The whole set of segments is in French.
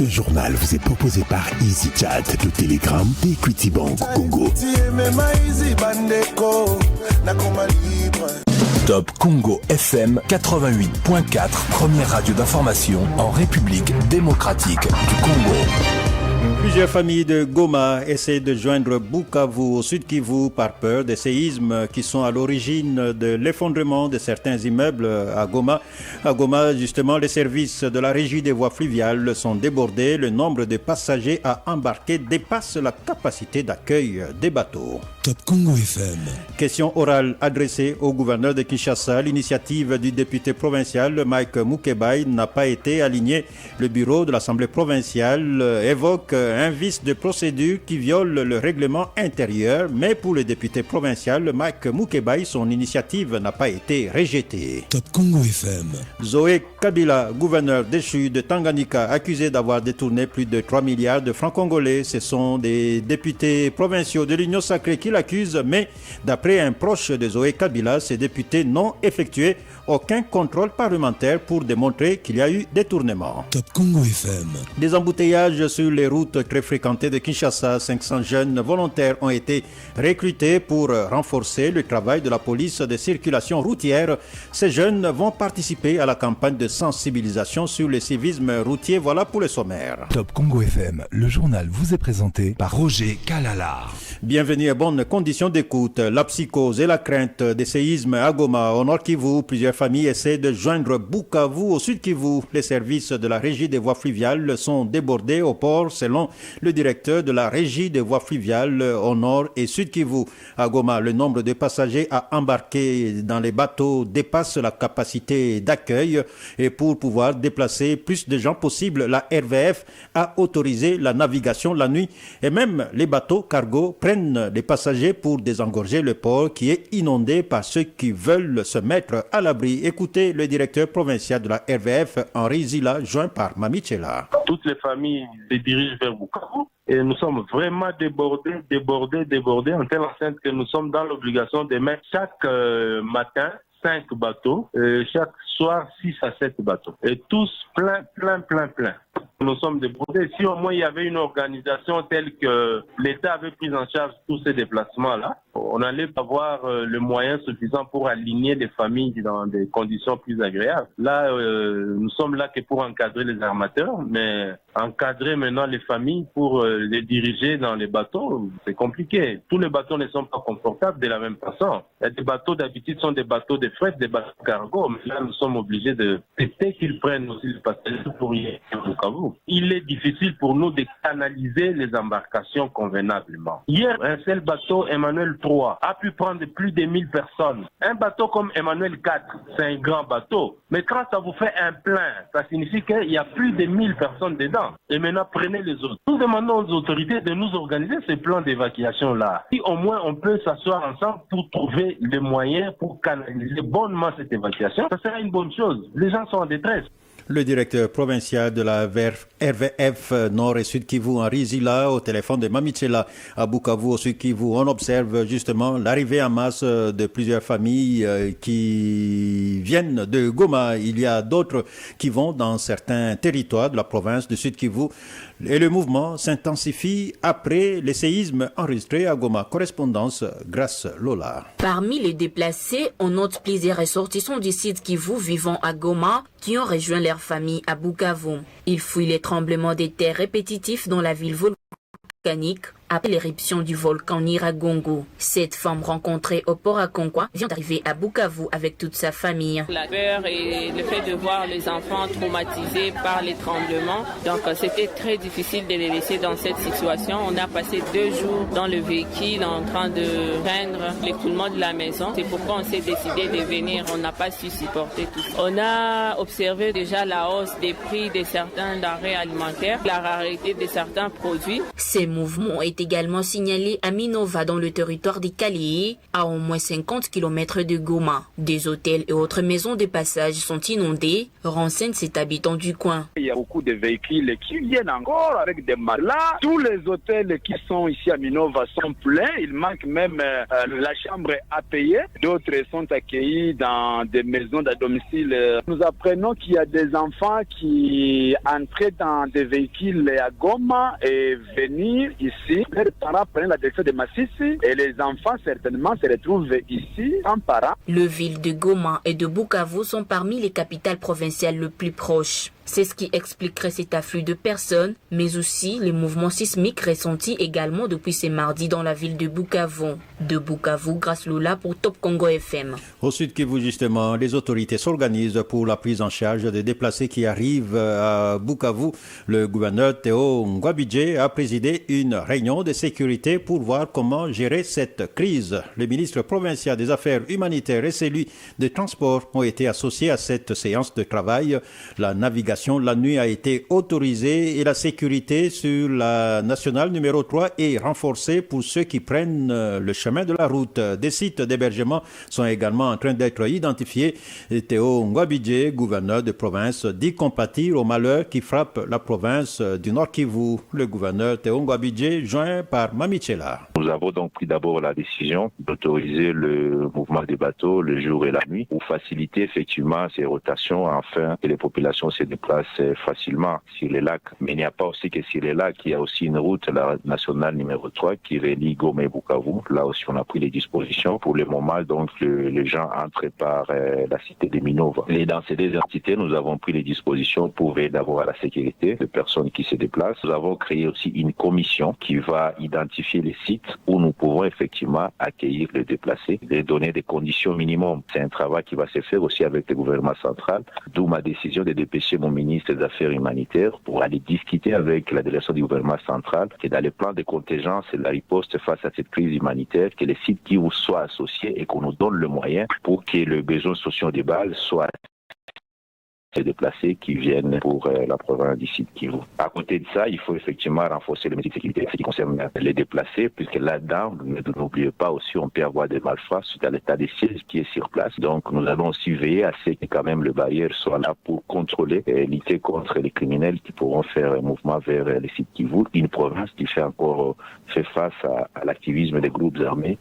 Ce journal vous est proposé par EasyChat, le Telegram d'Equity Bank Congo. Top Congo FM 88.4, première radio d'information en République démocratique du Congo. Plusieurs familles de Goma essaient de joindre Bukavu au sud Kivu par peur des séismes qui sont à l'origine de l'effondrement de certains immeubles à Goma. À Goma, justement, les services de la régie des voies fluviales sont débordés. Le nombre de passagers à embarquer dépasse la capacité d'accueil des bateaux. Top Congo FM. Question orale adressée au gouverneur de Kinshasa. L'initiative du député provincial Mike Mukebai n'a pas été alignée. Le bureau de l'Assemblée provinciale évoque un vice de procédure qui viole le règlement intérieur, mais pour le député provincial Mike Mukebai, son initiative n'a pas été rejetée. Top Congo FM. Zoé Kabila, gouverneur déchu de Tanganyika, accusé d'avoir détourné plus de 3 milliards de francs congolais. Ce sont des députés provinciaux de l'Union sacrée qui l'accusent, mais d'après un proche de Zoé Kabila, ces députés n'ont effectué aucun contrôle parlementaire pour démontrer qu'il y a eu détournement. Top Congo FM. Des embouteillages sur les routes très fréquentées de Kinshasa. 500 jeunes volontaires ont été recrutés pour renforcer le travail de la police de circulation routière. Ces jeunes vont participer à la campagne de sensibilisation sur le civisme routier. Voilà pour le sommaire. Top Congo FM, le journal vous est présenté par Roger Kalala. Bienvenue à bonnes conditions d'écoute. La psychose et la crainte des séismes à Goma, au nord Kivu, plusieurs familles essaient de joindre Bukavu au sud Kivu. Les services de la régie des voies fluviales sont débordés au port, selon le directeur de la régie des voies fluviales au nord et sud Kivu. À Goma, le nombre de passagers à embarquer dans les bateaux dépasse la capacité d'accueil, et pour pouvoir déplacer plus de gens possible, la RVF a autorisé la navigation la nuit, et même les bateaux cargo prennent des passagers pour désengorger le port qui est inondé par ceux qui veulent se mettre à l'abri. Écoutez le directeur provincial de la RVF, Henri Zila, joint par Mamichela. Toutes les familles se dirigent vers Bukavu et nous sommes vraiment débordés en telle enceinte que nous sommes dans l'obligation de mettre chaque matin 5 bateaux, chaque soir 6 à 7 bateaux. Et tous plein. Nous sommes débordés. Si au moins il y avait une organisation telle que l'État avait pris en charge tous ces déplacements-là, on allait avoir le moyen suffisant pour aligner les familles dans des conditions plus agréables. Là, nous sommes là que pour encadrer les armateurs, mais encadrer maintenant les familles pour les diriger dans les bateaux, c'est compliqué. Tous les bateaux ne sont pas confortables de la même façon. Il y a des bateaux d'habitude sont des bateaux de fret, des bateaux cargo, mais là nous sommes obligés de tester qu'ils prennent aussi les passagers pour y aller au Bukavu. Il est difficile pour nous de canaliser les embarcations convenablement. Hier, un seul bateau, Emmanuel 3, a pu prendre plus de 1000 personnes. Un bateau comme Emmanuel 4, c'est un grand bateau. Mais quand ça vous fait un plein, ça signifie qu'il y a plus de 1000 personnes dedans. Et maintenant, prenez les autres. Nous demandons aux autorités de nous organiser ces plans d'évacuation-là. Si au moins on peut s'asseoir ensemble pour trouver les moyens pour canaliser bonnement cette évacuation, ça sera une bonne chose. Les gens sont en détresse. Le directeur provincial de la RVF Nord et Sud Kivu, Henri Zila, au téléphone de Mamichela à Bukavu, au Sud Kivu. On observe justement l'arrivée en masse de plusieurs familles qui viennent de Goma. Il y a d'autres qui vont dans certains territoires de la province du Sud Kivu. Et le mouvement s'intensifie après les séismes enregistrés à Goma. Correspondance Grâce Lola. Parmi les déplacés, on note plusieurs ressortissants du Sud Kivu vivant à Goma qui ont rejoint leur famille à Bukavu. Ils fuient les tremblements de terre répétitifs dans la ville volcanique après l'éruption du volcan Nyiragongo. Cette femme rencontrée au port à Konkwa vient d'arriver à Bukavu avec toute sa famille. La peur et le fait de voir les enfants traumatisés par les tremblements. Donc c'était très difficile de les laisser dans cette situation. On a passé 2 jours dans le véhicule en train de craindre l'écoulement de la maison. C'est pourquoi on s'est décidé de venir. On n'a pas su supporter tout ça. On a observé déjà la hausse des prix de certains denrées alimentaires, la rareté de certains produits. Ces mouvements étaient également signalé à Minova dans le territoire des Calais, à au moins 50 km de Goma. Des hôtels et autres maisons de passage sont inondées, renseigne cet habitant du coin. Il y a beaucoup de véhicules qui viennent encore avec des matelas. Tous les hôtels qui sont ici à Minova sont pleins. Il manque même la chambre à payer. D'autres sont accueillis dans des maisons à domicile. Nous apprenons qu'il y a des enfants qui entraient dans des véhicules à Goma et venir ici. Les parents prennent la direction de Massissi et les enfants certainement se retrouvent ici sans parents. Les villes de Goma et de Bukavu sont parmi les capitales provinciales les plus proches. C'est ce qui expliquerait cet afflux de personnes, mais aussi les mouvements sismiques ressentis également depuis ce mardi dans la ville de Bukavu. De Bukavu, Grâce Lula pour Top Congo FM. Au Sud Kivu, justement, les autorités s'organisent pour la prise en charge des déplacés qui arrivent à Bukavu. Le gouverneur Théo Ngwabidje a présidé une réunion de sécurité pour voir comment gérer cette crise. Le ministre provincial des Affaires humanitaires et celui des Transports ont été associés à cette séance de travail. La navigation la nuit a été autorisée et la sécurité sur la nationale numéro 3 est renforcée pour ceux qui prennent le chemin de la route. Des sites d'hébergement sont également en train d'être identifiés. Théo Ngwabidje, gouverneur de province, dit compatir au malheur qui frappe la province du Nord Kivu. Le gouverneur Théo Ngwabidje, joint par Mamichela. Nous avons donc pris d'abord la décision d'autoriser le mouvement des bateaux le jour et la nuit pour faciliter effectivement ces rotations afin que les populations se déplacent facilement sur les lacs. Mais il n'y a pas aussi que sur les lacs, il y a aussi une route, la nationale numéro 3 qui relie Goma et Bukavu. Là aussi on a pris les dispositions. Pour le moment, donc les gens entrent par la cité de Minova. Et dans ces deux entités, nous avons pris les dispositions pour veiller d'abord à la sécurité des personnes qui se déplacent. Nous avons créé aussi une commission qui va identifier les sites où nous pouvons effectivement accueillir les déplacés et donner des conditions minimum. C'est un travail qui va se faire aussi avec le gouvernement central, d'où ma décision de dépêcher mon ministre des Affaires humanitaires pour aller discuter avec la délégation du gouvernement central et dans les plans de contingence et de la riposte face à cette crise humanitaire, que les sites qui vous soient associés et qu'on nous donne le moyen pour que les besoins sociaux de base soient ces déplacés qui viennent pour la province d'ici Kivu. À côté de ça, il faut effectivement renforcer les mesures de sécurité, ce qui concerne les déplacés, puisque là-dedans, n'oubliez pas aussi, on peut avoir des malfrats suite à l'état de siège qui est sur place. Donc, nous allons aussi veiller à ce que quand même le barrière soit là pour contrôler et lutter contre les criminels qui pourront faire un mouvement vers les sites Kivu, une province qui fait face à l'activisme des groupes armés.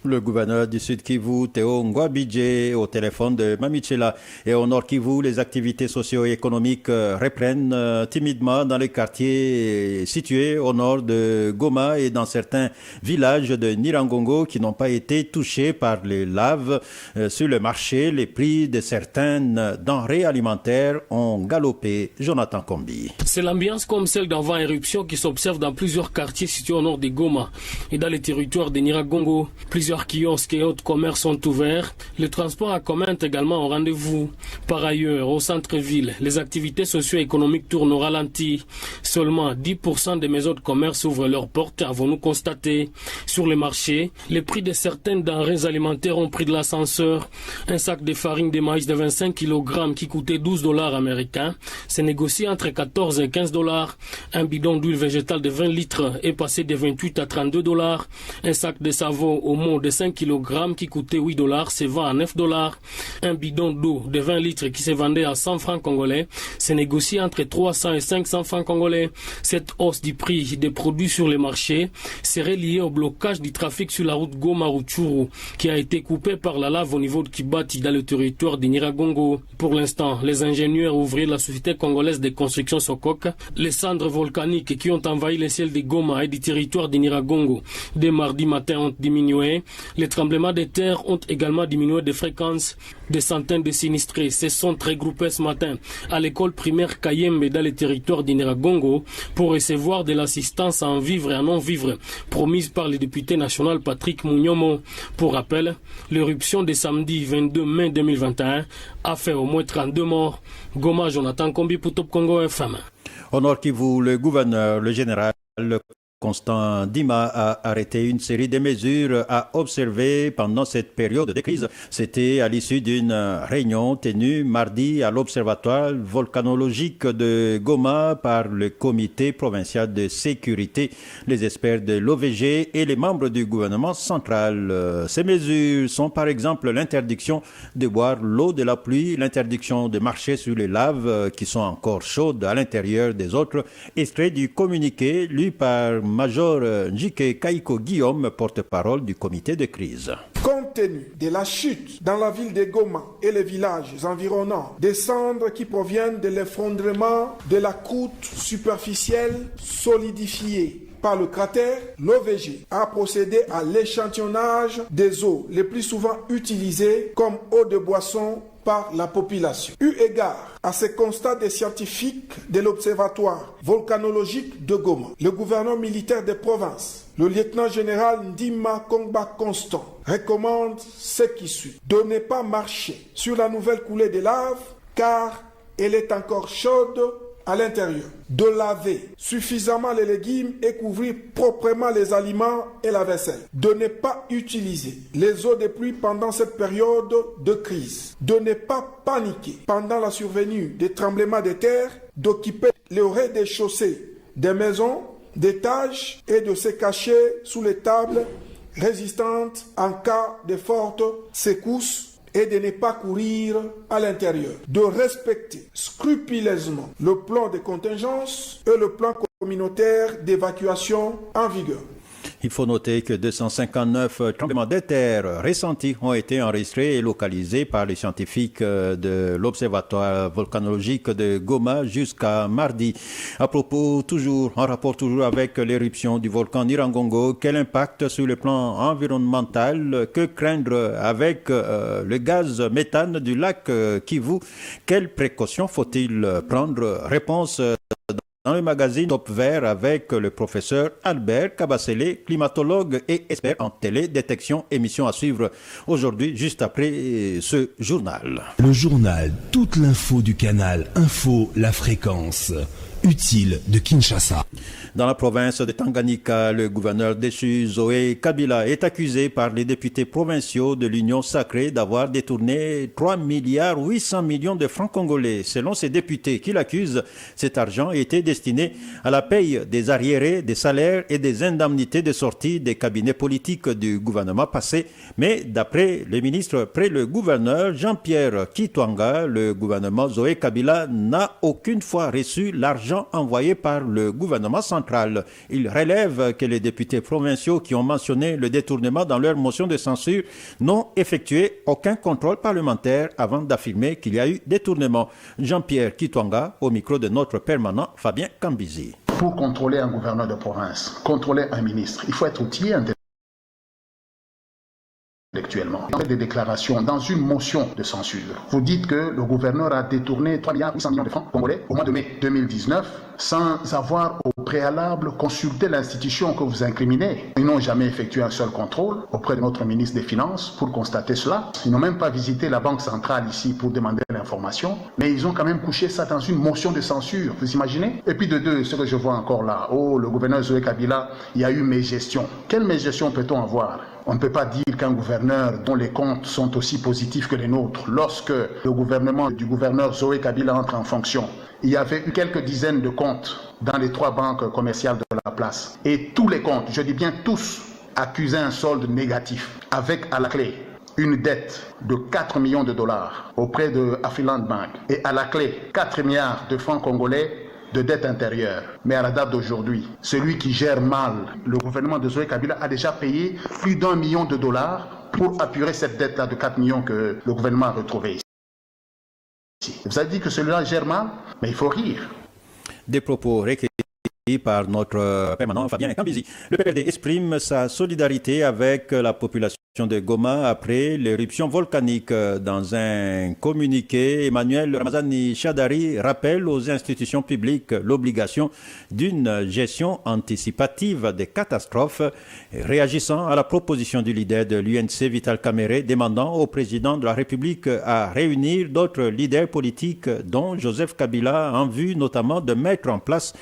Le gouverneur du Sud Kivu, Théo Ngwabidje, au téléphone de Mamichela. Et au Nord Kivu, les activités socio-économiques reprennent timidement dans les quartiers situés au nord de Goma et dans certains villages de Nirangongo qui n'ont pas été touchés par les laves. Sur le marché, les prix de certaines denrées alimentaires ont galopé. Jonathan Kombi. C'est l'ambiance comme celle d'avant éruption qui s'observe dans plusieurs quartiers situés au nord de Goma et dans les territoires de Nirangongo. Plusieurs kiosques et autres commerces sont ouverts. Le transport en commun est également au rendez-vous. Par ailleurs, au centre-ville, les activités socio-économiques tournent au ralenti. Seulement 10% des maisons de commerce ouvrent leurs portes, avons-nous constaté. Sur les marchés, les prix de certaines denrées alimentaires ont pris de l'ascenseur. Un sac de farine de maïs de 25 kg qui coûtait $12 américains s'est négocié entre 14 et 15 $. Un bidon d'huile végétale de 20 litres est passé de 28 à 32 $. Un sac de savon au mont de 5 kg qui coûtait $8 se vend à 9 $. Un bidon d'eau de 20 litres qui se vendait à 100 francs congolais s'est négocié entre 300 et 500 francs congolais. Cette hausse du prix des produits sur les marchés serait liée au blocage du trafic sur la route Goma-Rutshuru qui a été coupée par la lave au niveau de Kibati dans le territoire de Nirangongo. Pour l'instant, les ingénieurs ouvriers de la société congolaise de construction Sokok, les cendres volcaniques qui ont envahi les ciels de Goma et du territoire de Nirangongo dès mardi matin ont diminué. Les tremblements de terre ont également diminué de fréquence. Des centaines de sinistrés se sont regroupés ce matin à l'école primaire Kayembe dans le territoire de Nirangongo pour recevoir de l'assistance en vivre et en non-vivre promise par le député national Patrick Mounyomo. Pour rappel, l'éruption de samedi 22 mai 2021 a fait au moins 32 morts. Goma, Jonathan Kombi pour Top Congo FM. Au Nord Kivu, le gouverneur, le général Constant Dima a arrêté une série de mesures à observer pendant cette période de crise. C'était à l'issue d'une réunion tenue mardi à l'Observatoire volcanologique de Goma par le Comité provincial de sécurité, les experts de l'OVG et les membres du gouvernement central. Ces mesures sont par exemple l'interdiction de boire l'eau de la pluie, l'interdiction de marcher sur les laves qui sont encore chaudes à l'intérieur des autres, extrait du communiqué lu par Major Njike Kaiko Guillaume, porte-parole du comité de crise. Compte tenu de la chute dans la ville de Goma et les villages environnants, des cendres qui proviennent de l'effondrement de la croûte superficielle solidifiée par le cratère, l'OVG a procédé à l'échantillonnage des eaux les plus souvent utilisées comme eau de boisson par la population. Eu égard à ces constats des scientifiques de l'Observatoire volcanologique de Goma, le gouverneur militaire des provinces, le lieutenant-général Ndima Kongba Constant, recommande ce qui suit. De ne pas marcher sur la nouvelle coulée de lave car elle est encore chaude à l'intérieur. De laver suffisamment les légumes et couvrir proprement les aliments et la vaisselle. De ne pas utiliser les eaux de pluie pendant cette période de crise. De ne pas paniquer pendant la survenue des tremblements de terre. D'occuper les rez-de-chaussée des maisons, d'étages et de se cacher sous les tables résistantes en cas de fortes secousses et de ne pas courir à l'intérieur, de respecter scrupuleusement le plan de contingence et le plan communautaire d'évacuation en vigueur. Il faut noter que 259 tremblements de terre ressentis ont été enregistrés et localisés par les scientifiques de l'Observatoire volcanologique de Goma jusqu'à mardi. À propos, en rapport avec l'éruption du volcan Nyiragongo, quel impact sur le plan environnemental, que craindre avec le gaz méthane du lac Kivu? Quelles précautions faut-il prendre? Réponse dans le magazine Top Vert avec le professeur Albert Kabasele, climatologue et expert en télédétection. Émission à suivre aujourd'hui, juste après ce journal. Le journal, toute l'info du canal Info, la fréquence utile de Kinshasa. Dans la province de Tanganyika, le gouverneur déchu Zoé Kabila est accusé par les députés provinciaux de l'Union sacrée d'avoir détourné 3,8 milliards de francs congolais. Selon ces députés qui l'accusent, cet argent était destiné à la paye des arriérés, des salaires et des indemnités de sortie des cabinets politiques du gouvernement passé. Mais d'après le ministre près le gouverneur Jean-Pierre Kitwanga, le gouvernement Zoé Kabila n'a aucune fois reçu l'argent envoyé par le gouvernement central. Il relève que les députés provinciaux qui ont mentionné le détournement dans leur motion de censure n'ont effectué aucun contrôle parlementaire avant d'affirmer qu'il y a eu détournement. Jean-Pierre Kitwanga au micro de notre permanent Fabien Kambizi. Pour contrôler un gouverneur de province, contrôler un ministre, il faut être outillé intellectuellement. Des déclarations dans une motion de censure. Vous dites que le gouverneur a détourné 3,8 milliards de francs congolais au mois de mai 2019 sans avoir au préalable consulté l'institution que vous incriminez. Ils n'ont jamais effectué un seul contrôle auprès de notre ministre des Finances pour constater cela. Ils n'ont même pas visité la Banque centrale ici pour demander l'information, mais ils ont quand même couché ça dans une motion de censure, vous imaginez? Et puis de deux, ce que je vois encore là, le gouverneur Zoé Kabila, il y a eu mégestion. Quelle mégestion peut-on avoir? On ne peut pas dire qu'un gouverneur dont les comptes sont aussi positifs que les nôtres, lorsque le gouvernement du gouverneur Zoé Kabila entre en fonction, il y avait eu quelques dizaines de comptes dans les 3 banques commerciales de la place. Et tous les comptes, je dis bien tous, accusaient un solde négatif, avec à la clé une dette de 4 millions de dollars auprès de Afriland Bank. Et à la clé, 4 milliards de francs congolais de dette intérieure. Mais à la date d'aujourd'hui, celui qui gère mal le gouvernement de Zoé Kabila a déjà payé plus d'1 million de dollars pour apurer cette dette-là de 4 millions que le gouvernement a retrouvée ici. Vous avez dit que celui-là gère mal, mais il faut rire. Des propos recueillis par notre permanent Fabien Kambizi. Le PPRD exprime sa solidarité avec la population de Goma après l'éruption volcanique. Dans un communiqué, Emmanuel Ramazani Chadari rappelle aux institutions publiques l'obligation d'une gestion anticipative des catastrophes, réagissant à la proposition du leader de l'UNC, Vital Kamerhe, demandant au président de la République à réunir d'autres leaders politiques, dont Joseph Kabila, en vue notamment de mettre en place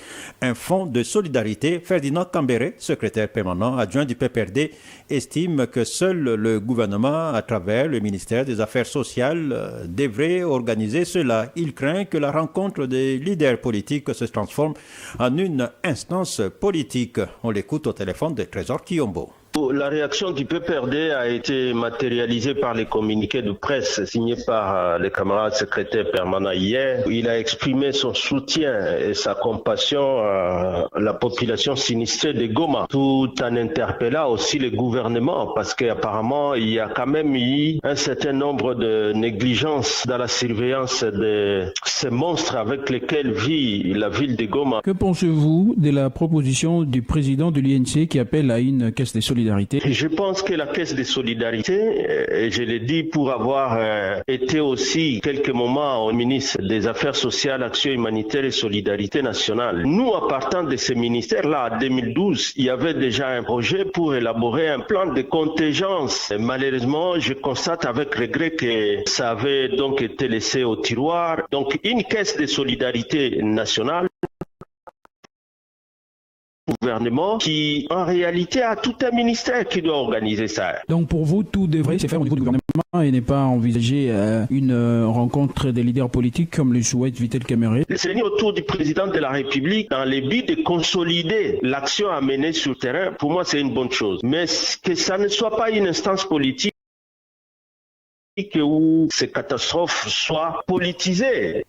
un fonds de solidarité. Ferdinand Kambere, secrétaire permanent adjoint du PPRD, estime que seul le gouvernement, à travers le ministère des Affaires sociales, devrait organiser cela. Il craint que la rencontre des leaders politiques se transforme en une instance politique. On l'écoute au téléphone de Trésor Kiyombo. La réaction du PPRD a été matérialisée par les communiqués de presse signés par les camarades secrétaires permanents hier. Il a exprimé son soutien et sa compassion à la population sinistrée de Goma, tout en interpellant aussi le gouvernement, parce qu'apparemment il y a quand même eu un certain nombre de négligences dans la surveillance de ces monstres avec lesquels vit la ville de Goma. Que pensez-vous de la proposition du président de l'UNC qui appelle à une caisse de solidarité? Je pense que la caisse de solidarité, et je l'ai dit pour avoir été aussi quelques moments au ministre des Affaires sociales, Action humanitaire et solidarité nationale. Nous, à partir de ce ministère-là, en 2012, il y avait déjà un projet pour élaborer un plan de contingence. Et malheureusement, je constate avec regret que ça avait donc été laissé au tiroir. Donc, une caisse de solidarité nationale, gouvernement qui en réalité a tout un ministère qui doit organiser ça. Donc pour vous, tout devrait se faire au niveau du gouvernement et n'est pas envisager une rencontre des leaders politiques comme le souhaite Vital Kamerhe. C'est autour du président de la République dans le but de consolider l'action à mener sur le terrain. Pour moi, c'est une bonne chose. Mais que ça ne soit pas une instance politique où ces catastrophes soient politisées.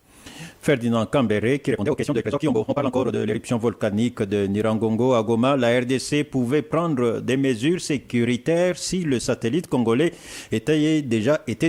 Ferdinand Kambere qui répondait aux questions de Trésor Kiyombo. On parle encore de l'éruption volcanique de Nyiragongo à Goma. La RDC pouvait prendre des mesures sécuritaires si le satellite congolais était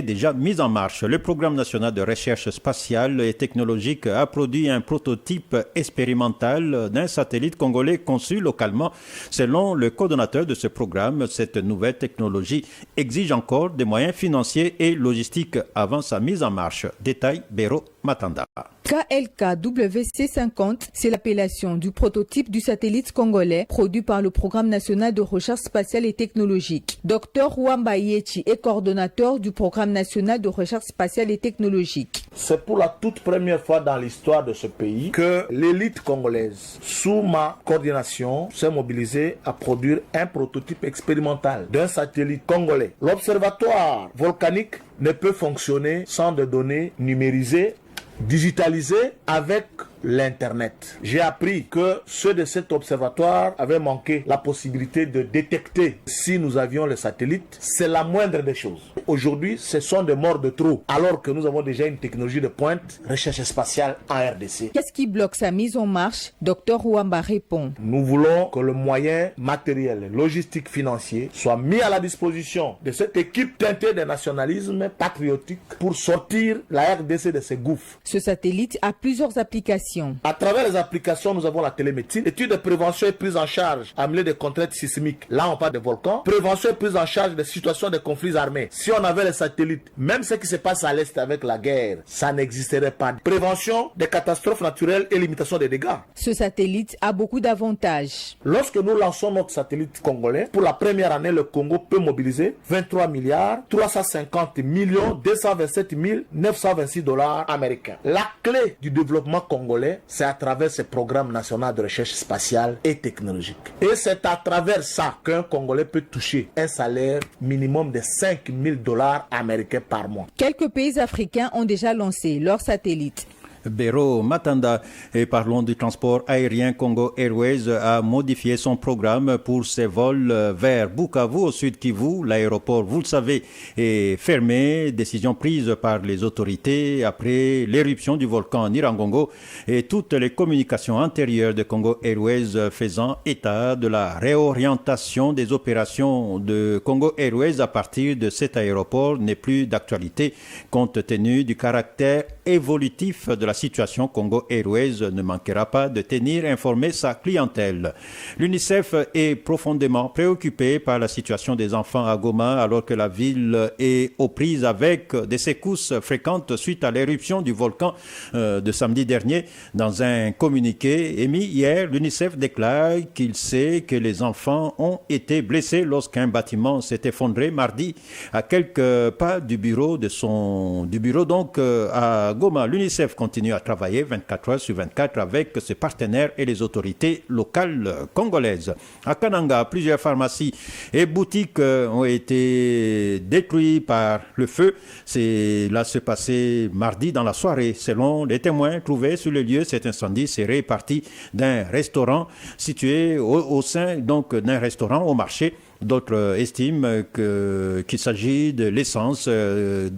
déjà mis en marche. Le programme national de recherche spatiale et technologique a produit un prototype expérimental d'un satellite congolais conçu localement. Selon le coordonnateur de ce programme, cette nouvelle technologie exige encore des moyens financiers et logistiques avant sa mise en marche. Détail Béro Matanda. KLKWC50, c'est l'appellation du prototype du satellite congolais produit par le Programme national de recherche spatiale et technologique. Dr Wamba Yechi est coordonnateur du Programme national de recherche spatiale et technologique. C'est pour la toute première fois dans l'histoire de ce pays que l'élite congolaise, sous ma coordination, s'est mobilisée à produire un prototype expérimental d'un satellite congolais. L'observatoire volcanique ne peut fonctionner sans des données numérisées, digitalisées avec l'Internet. J'ai appris que ceux de cet observatoire avaient manqué la possibilité de détecter si nous avions le satellite. C'est la moindre des choses. Aujourd'hui, ce sont des morts de trop, alors que nous avons déjà une technologie de pointe, recherche spatiale en RDC. Qu'est-ce qui bloque sa mise en marche? Dr Wamba répond. Nous voulons que le moyen matériel, logistique, financier soit mis à la disposition de cette équipe teintée de nationalisme patriotique pour sortir la RDC de ses gouffres. Ce satellite a plusieurs applications. À travers les applications, nous avons la télémédecine, études de prévention et prise en charge à milieu de contraintes sismiques. Là, on parle de volcans. Prévention et prise en charge des situations de conflits armés. Si on avait les satellites, même ce qui se passe à l'Est avec la guerre, ça n'existerait pas. Prévention des catastrophes naturelles et limitation des dégâts. Ce satellite a beaucoup d'avantages. Lorsque nous lançons notre satellite congolais, pour la première année, le Congo peut mobiliser 23 milliards 350 millions 227 926 $ américains. La clé du développement congolais, c'est à travers ce programme national de recherche spatiale et technologique. Et c'est à travers ça qu'un Congolais peut toucher un salaire minimum de 5 000 $ américains par mois. Quelques pays africains ont déjà lancé leurs satellites. Béro Matanda. Et parlons du transport aérien. Congo Airways a modifié son programme pour ses vols vers Bukavu au sud Kivu. L'aéroport, vous le savez, est fermé. Décision prise par les autorités après l'éruption du volcan Nyiragongo et toutes les communications antérieures de Congo Airways faisant état de la réorientation des opérations de Congo Airways à partir de cet aéroport n'est plus d'actualité compte tenu du caractère évolutif de la situation, Congo Airways ne manquera pas de tenir informée sa clientèle. L'UNICEF est profondément préoccupé par la situation des enfants à Goma alors que la ville est aux prises avec des secousses fréquentes suite à l'éruption du volcan de samedi dernier. Dans un communiqué émis hier, l'UNICEF déclare qu'il sait que les enfants ont été blessés lorsqu'un bâtiment s'est effondré mardi à quelques pas du bureau donc à Goma. L'UNICEF continue à travailler 24 heures sur 24 avec ses partenaires et les autorités locales congolaises. À Kananga, plusieurs pharmacies et boutiques ont été détruites par le feu. Cela s'est passé mardi dans la soirée. Selon les témoins trouvés sur le lieu, cet incendie serait parti d'un restaurant situé au sein donc d'un restaurant au marché. D'autres estiment qu'il s'agit de l'essence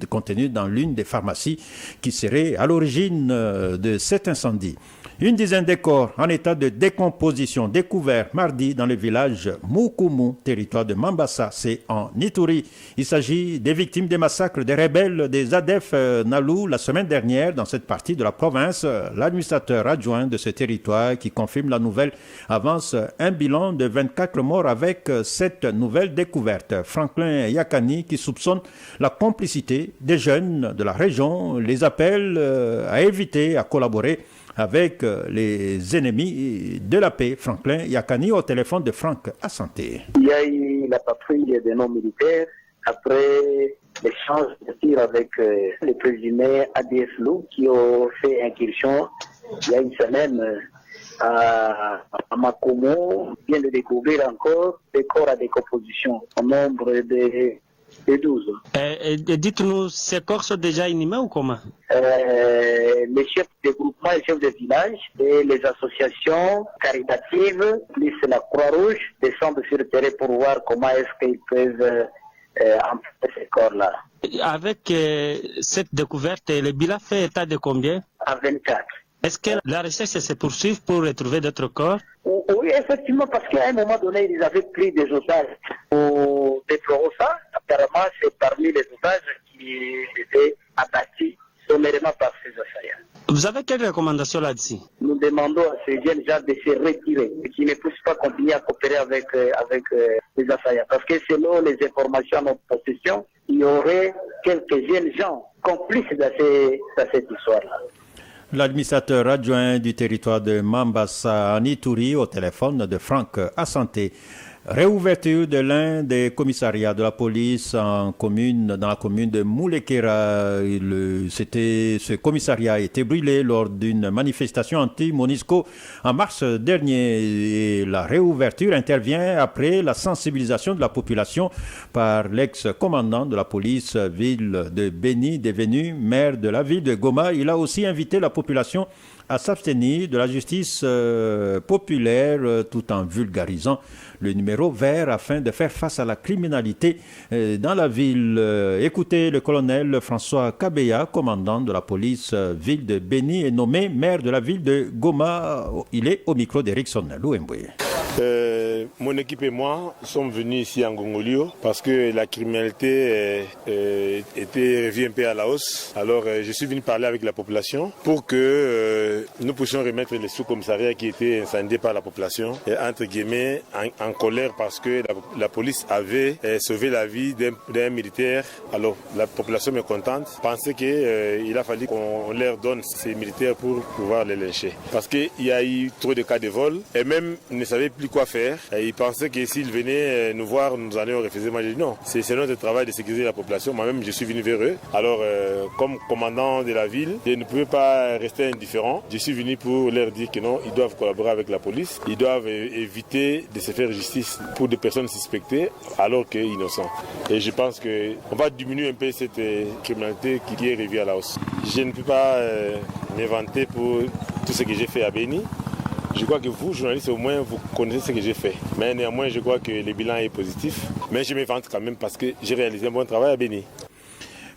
contenue dans l'une des pharmacies qui serait à l'origine de cet incendie. Une dizaine de corps en état de décomposition découverts mardi dans le village Mukumu, territoire de Mambasa, c'est en Ituri. Il s'agit des victimes des massacres des rebelles des ADF Nalu la semaine dernière dans cette partie de la province. L'administrateur adjoint de ce territoire qui confirme la nouvelle avance un bilan de 24 morts avec cette nouvelle découverte. Franklin Yakani, qui soupçonne la complicité des jeunes de la région, les appelle à éviter, à collaborer avec les ennemis de la paix. Franklin Yakani au téléphone de Franck Assanté. Il y a eu la patrouille de nos militaires après l'échange de tir avec les présumés ADF Lou qui ont fait incursion il y a une semaine à Makomo. Vient de découvrir encore des corps à décomposition au nombre de 12. Dites-nous, ces corps sont déjà inhumés ou comment? Les chefs de groupement, les chefs de village et les associations caritatives, plus la Croix-Rouge, descendent sur le terrain pour voir comment est-ce qu'ils peuvent empêcher ces corps-là. Avec cette découverte, le bilan fait état de combien? À 24. Est-ce que la recherche se poursuit pour retrouver d'autres corps? Oui, effectivement, parce qu'à un moment donné, ils avaient pris des otages pour déplorer ça. Apparemment, c'est parmi les otages qui étaient abattus sommairement par ces assaillants. Vous avez quelles recommandations là-dessus? Nous demandons à ces jeunes gens de se retirer et qui ne puissent pas continuer à coopérer avec les assaillants. Parce que selon les informations à notre possession, il y aurait quelques jeunes gens complices dans cette histoire-là. L'administrateur adjoint du territoire de Mambasa en Ituri au téléphone de Franck Assanté. Réouverture de l'un des commissariats de la police dans la commune de Moulekera. Ce commissariat a été brûlé lors d'une manifestation anti-Monisco en mars dernier. Et la réouverture intervient après la sensibilisation de la population par l'ex-commandant de la police ville de Beni, devenu maire de la ville de Goma. Il a aussi invité la population à s'abstenir de la justice populaire tout en vulgarisant le numéro vert afin de faire face à la criminalité dans la ville. Écoutez, le colonel François Kabeya, commandant de la police ville de Beni, est nommé maire de la ville de Goma. Il est au micro d'Erickson Louemboué. Mon équipe et moi sommes venus ici en Gongolio parce que la criminalité était revue un peu à la hausse. Alors je suis venu parler avec la population pour que nous puissions remettre les sous-commissariats qui étaient incendiés par la population, entre guillemets, en colère parce que la police avait sauvé la vie d'un militaire. Alors la population est contente, pensait qu'il a fallu qu'on leur donne ces militaires pour pouvoir les lyncher. Parce qu'il y a eu trop de cas de vol et même ne savaient plus quoi faire. Et ils pensaient que s'ils venaient nous voir, nous allions refuser. Moi, j'ai dit non, c'est notre travail de sécuriser la population. Moi-même, je suis venu vers eux. Alors, comme commandant de la ville, je ne pouvais pas rester indifférent. Je suis venu pour leur dire que non, ils doivent collaborer avec la police. Ils doivent éviter de se faire justice pour des personnes suspectées alors qu'ils sont innocents. Et je pense qu'on va diminuer un peu cette criminalité qui est revue à la hausse. Je ne peux pas m'inventer pour tout ce que j'ai fait à Beni. Je crois que vous, journalistes, au moins, vous connaissez ce que j'ai fait. Mais néanmoins, je crois que le bilan est positif. Mais je m'invente quand même parce que j'ai réalisé un bon travail à Beni.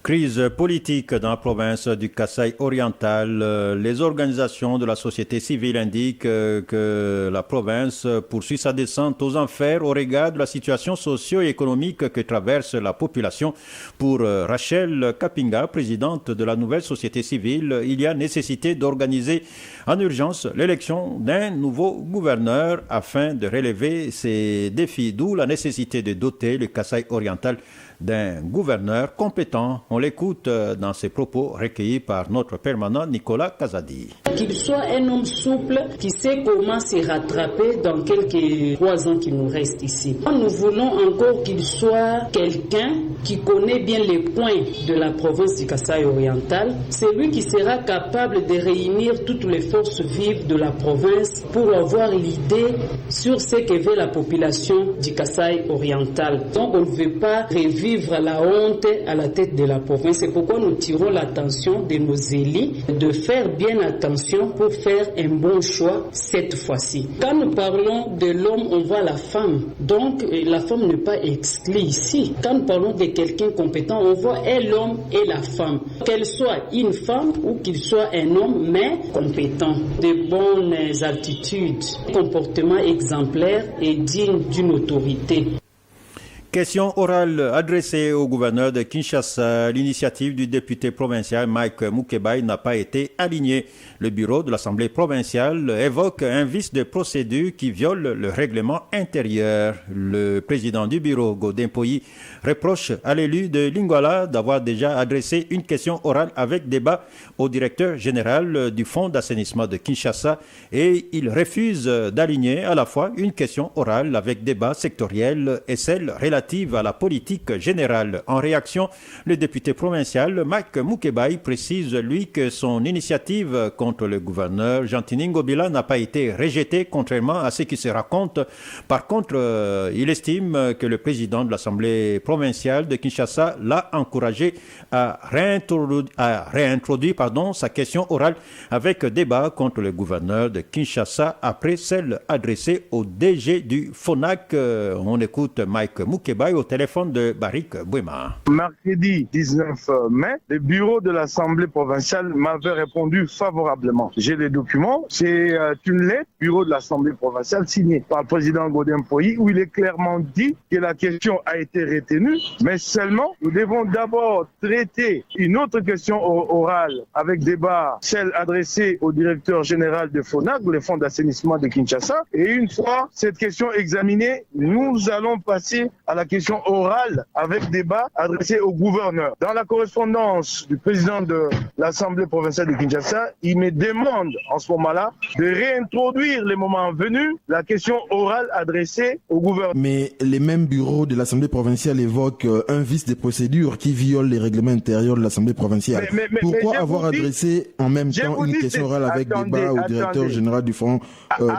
Crise politique dans la province du Kasaï oriental. Les organisations de la société civile indiquent que la province poursuit sa descente aux enfers au regard de la situation socio-économique que traverse la population. Pour Rachel Kapinga, présidente de la nouvelle société civile, il y a nécessité d'organiser en urgence l'élection d'un nouveau gouverneur afin de relever ces défis, d'où la nécessité de doter le Kasaï oriental d'un gouverneur compétent. On l'écoute dans ses propos recueillis par notre permanent Nicolas Kazadi. Qu'il soit un homme souple qui sait comment se rattraper dans quelques 3 ans qui nous restent ici. Nous voulons encore qu'il soit quelqu'un qui connaît bien les points de la province du Kasaï oriental. C'est lui qui sera capable de réunir toutes les forces vives de la province pour avoir l'idée sur ce que veut la population du Kasaï oriental. Donc on ne veut pas revivre la honte à la tête de la province. C'est pourquoi nous tirons l'attention de nos élus de faire bien attention pour faire un bon choix cette fois-ci. Quand nous parlons de l'homme, on voit la femme. Donc la femme n'est pas exclue ici. Quand nous parlons de quelqu'un compétent, on voit et l'homme et la femme. Qu'elle soit une femme ou qu'il soit un homme, mais compétent. De bonnes attitudes, comportement exemplaire et digne d'une autorité. Question orale adressée au gouverneur de Kinshasa. L'initiative du député provincial Mike Mukebai n'a pas été alignée. Le bureau de l'Assemblée provinciale évoque un vice de procédure qui viole le règlement intérieur. Le président du bureau, Godin Poyi, reproche à l'élu de Lingala d'avoir déjà adressé une question orale avec débat au directeur général du fonds d'assainissement de Kinshasa et il refuse d'aligner à la fois une question orale avec débat sectoriel et celle relative à la politique générale. En réaction, le député provincial Mike Mukebai précise, lui, que son initiative contre le gouverneur Jean-Tini Ngobila n'a pas été rejetée, contrairement à ce qui se raconte. Par contre, il estime que le président de l'Assemblée provinciale de Kinshasa l'a encouragé à réintroduire sa question orale avec débat contre le gouverneur de Kinshasa après celle adressée au DG du FONAC. On écoute Mike Mukebai au téléphone de Barik Bouema. Mercredi 19 mai, le bureau de l'Assemblée provinciale m'avait répondu favorablement. J'ai les documents. C'est une lettre du bureau de l'Assemblée provinciale signée par le président Godin Poyi où il est clairement dit que la question a été retenue, mais seulement nous devons d'abord traiter une autre question orale avec débat, celle adressée au directeur général de FONAC, le fonds d'assainissement de Kinshasa. Et une fois cette question examinée, nous allons passer à la question orale avec débat adressée au gouverneur. Dans la correspondance du président de l'Assemblée provinciale de Kinshasa, il me demande en ce moment-là de réintroduire le moment venu la question orale adressée au gouverneur. Mais les mêmes bureaux de l'Assemblée provinciale évoquent un vice de procédure qui viole les règlements intérieurs de l'Assemblée provinciale. Pourquoi avoir adressé en même temps une question orale avec débat au directeur général du fonds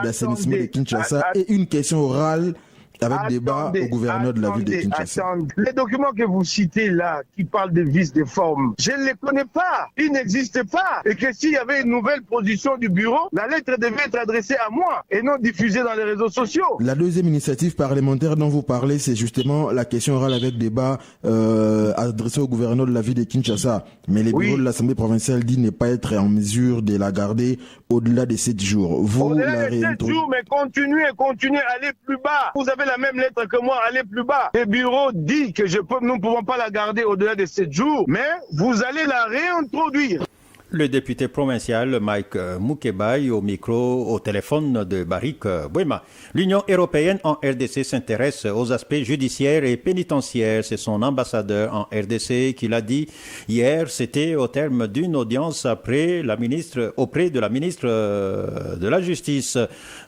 d'assainissement de Kinshasa et une question orale avec débat au gouverneur de la ville de Kinshasa? Les documents que vous citez là, qui parlent de vices de forme, je ne les connais pas. Ils n'existent pas. Et que s'il y avait une nouvelle position du bureau, la lettre devait être adressée à moi et non diffusée dans les réseaux sociaux. La deuxième initiative parlementaire dont vous parlez, c'est justement la question orale avec débat adressée au gouverneur de la ville de Kinshasa. Mais les bureaux de l'Assemblée provinciale disent ne pas être en mesure de la garder au-delà de 7 jours. Vous au-delà de 7 jours, mais continuez, allez plus bas. Vous avez la même lettre que moi, allez plus bas. Le bureau dit que nous ne pouvons pas la garder au-delà de 7 jours, mais vous allez la réintroduire. Le député provincial Mike Mukebai au téléphone de Barik Bouema. L'Union européenne en RDC s'intéresse aux aspects judiciaires et pénitentiaires. C'est son ambassadeur en RDC qui l'a dit hier. C'était au terme d'une audience auprès de la ministre de la Justice,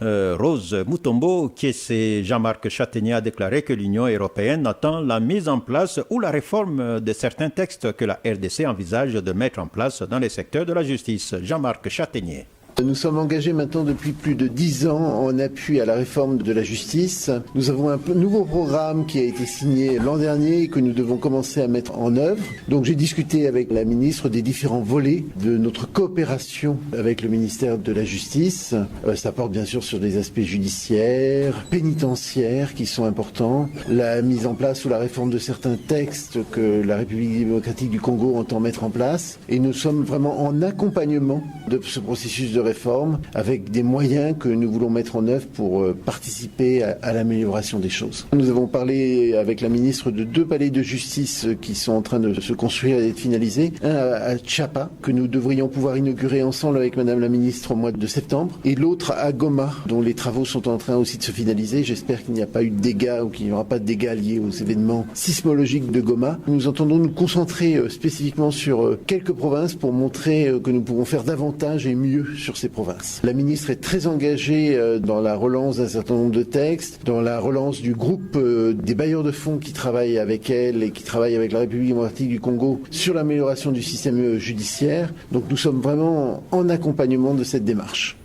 Rose Mutombo, qui c'est Jean-Marc Châtaignier a déclaré que l'Union européenne attend la mise en place ou la réforme de certains textes que la RDC envisage de mettre en place dans les secteurs de la justice. Jean-Marc Châtaignier. Nous sommes engagés maintenant depuis plus de 10 ans en appui à la réforme de la justice. Nous avons un nouveau programme qui a été signé l'an dernier et que nous devons commencer à mettre en œuvre. Donc j'ai discuté avec la ministre des différents volets de notre coopération avec le ministère de la Justice. Ça porte bien sûr sur des aspects judiciaires, pénitentiaires qui sont importants, la mise en place ou la réforme de certains textes que la République démocratique du Congo entend mettre en place. Et nous sommes vraiment en accompagnement de ce processus de réforme avec des moyens que nous voulons mettre en œuvre pour participer à l'amélioration des choses. Nous avons parlé avec la ministre de 2 palais de justice qui sont en train de se construire et d'être finalisés. Un à Tchapa, que nous devrions pouvoir inaugurer ensemble avec Madame la ministre au mois de septembre, et l'autre à Goma, dont les travaux sont en train aussi de se finaliser. J'espère qu'il n'y a pas eu de dégâts ou qu'il n'y aura pas de dégâts liés aux événements sismologiques de Goma. Nous entendons nous concentrer spécifiquement sur quelques provinces pour montrer que nous pouvons faire davantage et mieux sur ces provinces. La ministre est très engagée dans la relance d'un certain nombre de textes, dans la relance du groupe des bailleurs de fonds qui travaillent avec elle et qui travaillent avec la République démocratique du Congo sur l'amélioration du système judiciaire. Donc nous sommes vraiment en accompagnement de cette démarche.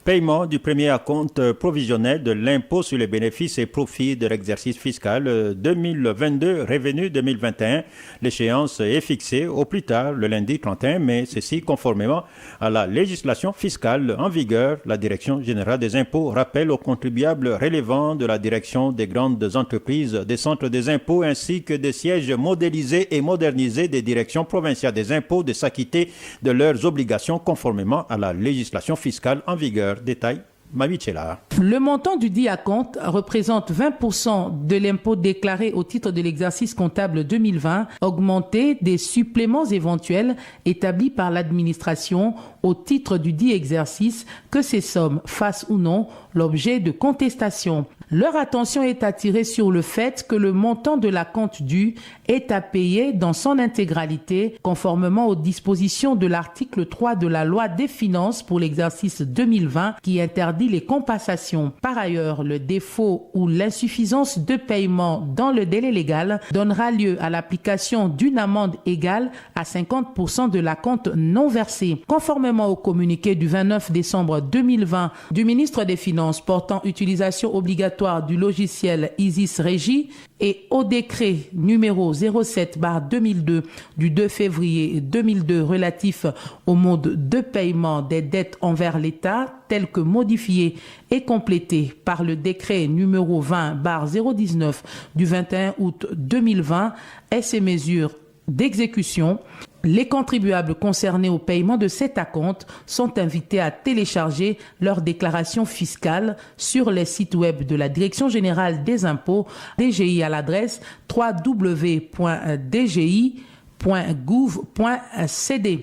Paiement du premier acompte provisionnel de l'impôt sur les bénéfices et profits de l'exercice fiscal 2022, revenu 2021. L'échéance est fixée au plus tard le lundi 31 mai, ceci conformément à la législation fiscale en vigueur. La Direction générale des impôts rappelle aux contribuables relevant de la direction des grandes entreprises, des centres des impôts ainsi que des sièges modélisés et modernisés des directions provinciales des impôts de s'acquitter de leurs obligations conformément à la législation fiscale en vigueur. Détail, Mamichela. Le montant du dit acompte représente 20% de l'impôt déclaré au titre de l'exercice comptable 2020, augmenté des suppléments éventuels établis par l'administration au titre du dit exercice, que ces sommes fassent ou non l'objet de contestation. Leur attention est attirée sur le fait que le montant de l'acompte dû est à payer dans son intégralité, conformément aux dispositions de l'article 3 de la loi des finances pour l'exercice 2020 qui interdit les compensations. Par ailleurs, le défaut ou l'insuffisance de paiement dans le délai légal donnera lieu à l'application d'une amende égale à 50% de l'acompte non versé. Conformément au communiqué du 29 décembre 2020 du ministre des Finances portant utilisation obligatoire du logiciel Isis Régie et au décret numéro 07/2002 du 2 février 2002 relatif au mode de paiement des dettes envers l'État, tel que modifié et complété par le décret numéro 20/019 du 21 août 2020 et ses mesures d'exécution, les contribuables concernés au paiement de cet acompte sont invités à télécharger leur déclaration fiscale sur les sites web de la Direction générale des impôts, DGI, à l'adresse www.dgi.gouv.cd.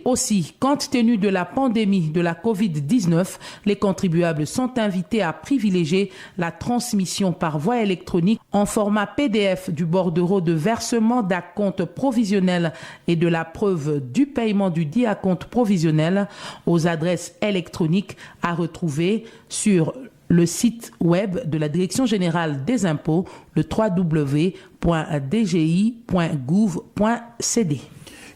Aussi, compte tenu de la pandémie de la COVID-19, les contribuables sont invités à privilégier la transmission par voie électronique en format PDF du bordereau de versement d'acompte provisionnel et de la preuve du paiement du dit acompte provisionnel aux adresses électroniques à retrouver sur le site web de la Direction générale des impôts, le www.dgi.gouv.cd.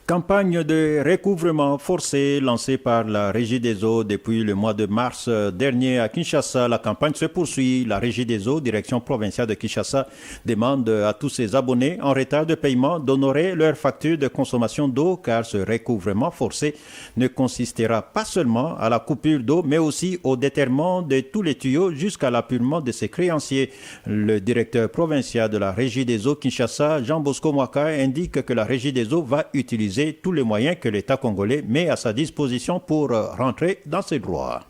Campagne de recouvrement forcé lancée par la Régie des eaux depuis le mois de mars dernier à Kinshasa. La campagne se poursuit. La Régie des eaux, direction provinciale de Kinshasa, demande à tous ses abonnés en retard de paiement d'honorer leurs factures de consommation d'eau, car ce recouvrement forcé ne consistera pas seulement à la coupure d'eau, mais aussi au déterrement de tous les tuyaux jusqu'à l'appurement de ses créanciers. Le directeur provincial de la Régie des eaux Kinshasa, Jean Bosco Mwaka, indique que la Régie des eaux va utiliser tous les moyens que l'État congolais met à sa disposition pour rentrer dans ses droits.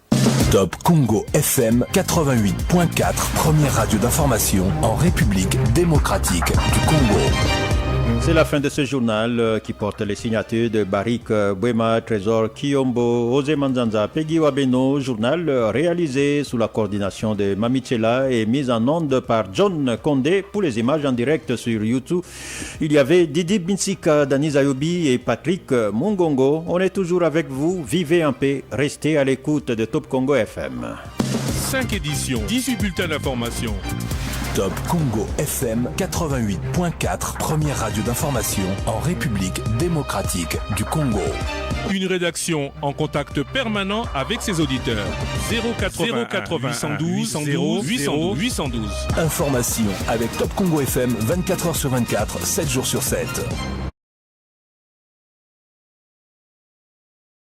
Top Congo FM 88.4, première radio d'information en République démocratique du Congo. C'est la fin de ce journal qui porte les signatures de Barik Bouema, Trésor Kiyombo, Ose Manzanza, Peggy Wabeno, journal réalisé sous la coordination de Mamichela et mis en onde par John Condé. Pour les images en direct sur YouTube, il y avait Didi Binsika, Dani Zayobi et Patrick Mungongo. On est toujours avec vous, vivez en paix, restez à l'écoute de Top Congo FM. 5 éditions, 18 bulletins d'information. Top Congo FM 88.4, première radio d'information en République démocratique du Congo. Une rédaction en contact permanent avec ses auditeurs. 080 812 812. Information avec Top Congo FM 24h sur 24, 7 jours sur 7.